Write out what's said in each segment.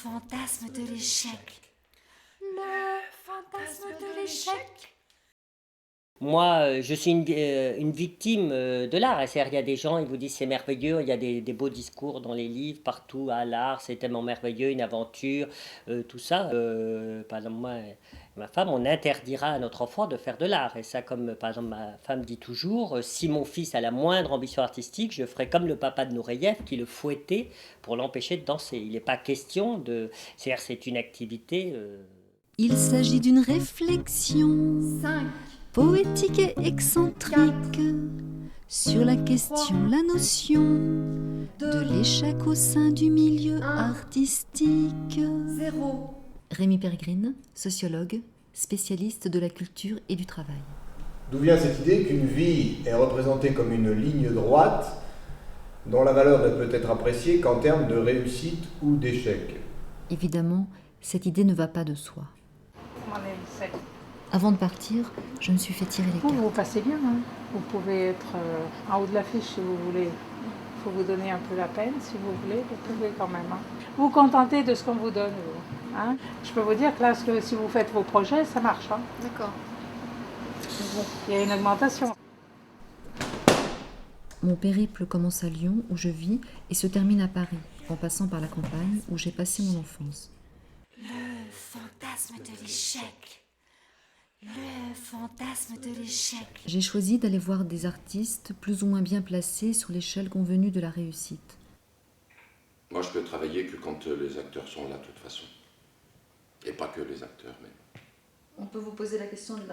fantasme de l'échec. Le fantasme de l'échec. Moi, je suis une victime de l'art. C'est-à-dire, il y a des gens, ils vous disent c'est merveilleux, il y a des beaux discours dans les livres, partout, à l'art, c'est tellement merveilleux, une aventure, tout ça. Par exemple, moi, ma femme, on interdira à notre enfant de faire de l'art. Et ça, comme par exemple ma femme dit toujours, si mon fils a la moindre ambition artistique, je ferai comme le papa de Nureyev qui le fouettait pour l'empêcher de danser. Il n'est pas question de... C'est-à-dire, c'est une activité... Il s'agit d'une réflexion 5, poétique et excentrique sur la question, la notion de l'échec au sein du milieu artistique. 0. Rémi Peregrine, sociologue, spécialiste de la culture et du travail. D'où vient cette idée qu'une vie est représentée comme une ligne droite dont la valeur ne peut être appréciée qu'en termes de réussite ou d'échec? Évidemment, cette idée ne va pas de soi. Avant de partir, je me suis fait tirer les cartes. Vous passez bien, hein. Vous pouvez être en haut de l'affiche si vous voulez. Il faut vous donner un peu la peine, si vous voulez, vous pouvez quand même. Hein. Vous vous contentez de ce qu'on vous donne. Vous, hein. Je peux vous dire que là, si vous faites vos projets, ça marche. Hein. D'accord. Bon, il y a une augmentation. Mon périple commence à Lyon, où je vis, et se termine à Paris, en passant par la campagne, où j'ai passé mon enfance. Le fantasme de l'échec. Le fantasme de l'échec. J'ai choisi d'aller voir des artistes plus ou moins bien placés sur l'échelle convenue de la réussite. Moi, je peux travailler que quand les acteurs sont là, de toute façon. Et pas que les acteurs, mais... On peut vous poser la question de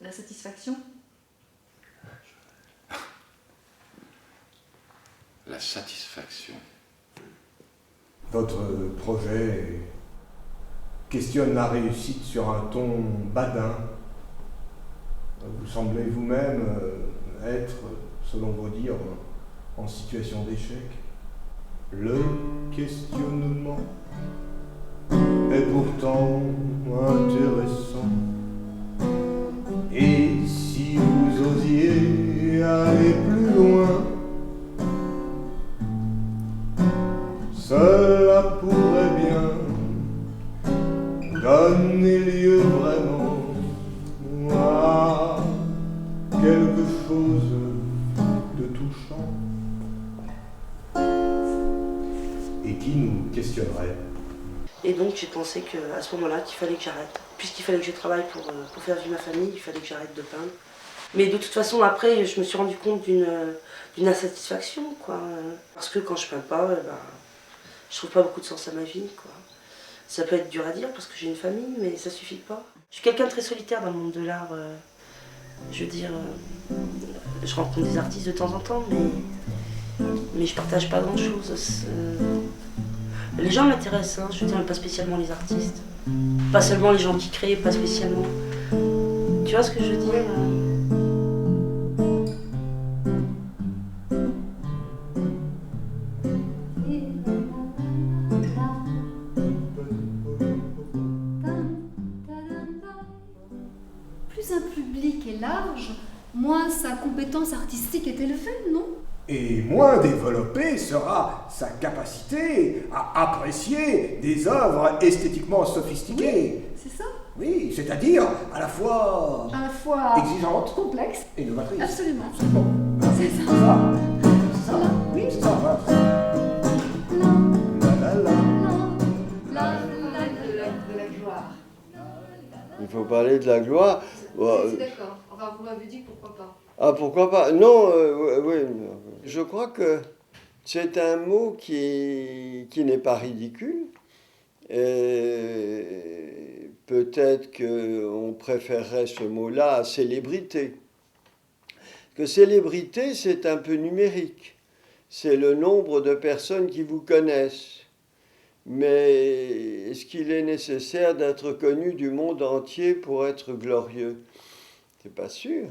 la satisfaction? La satisfaction. Votre projet questionne la réussite sur un ton badin. Vous semblez vous-même être, selon vos dires, en situation d'échec. Le questionnement est pourtant intéressant. Et si vous osiez aller plus loin, cela pourrait bien donner lieu vraiment à quelque chose de touchant et qui nous questionnerait. Et donc j'ai pensé qu'à ce moment-là, qu'il fallait que j'arrête. Puisqu'il fallait que je travaille pour faire vivre ma famille, il fallait que j'arrête de peindre. Mais de toute façon, après, je me suis rendu compte d'une insatisfaction, quoi. Parce que quand je peins pas, je trouve pas beaucoup de sens à ma vie, quoi. Ça peut être dur à dire parce que j'ai une famille, mais ça suffit pas. Je suis quelqu'un de très solitaire dans le monde de l'art. Je veux dire, je rencontre des artistes de temps en temps, mais je partage pas grand-chose. Les gens m'intéressent, hein, je veux dire, mais pas spécialement les artistes. Pas seulement les gens qui créent, pas spécialement. Tu vois ce que je veux dire? Plus un public est large, moins sa compétence artistique est élevée, non? Et moins développée sera sa capacité à apprécier des œuvres esthétiquement sophistiquées. C'est ça? Oui, c'est-à-dire à la fois exigeante, complexe. et novatrice. Absolument. Bon, C'est c'est ça. ça. C'est ça. Oui. C'est ça. Voilà. La la la. De la gloire. Il faut parler de la gloire. C'est d'accord. Enfin, vous m'avez dit pourquoi pas. Ah, pourquoi pas? Non, oui. Je crois que c'est un mot qui n'est pas ridicule. Et peut-être qu'on préférerait ce mot-là à célébrité. Parce que célébrité, c'est un peu numérique. C'est le nombre de personnes qui vous connaissent. Mais est-ce qu'il est nécessaire d'être connu du monde entier pour être glorieux? C'est pas sûr.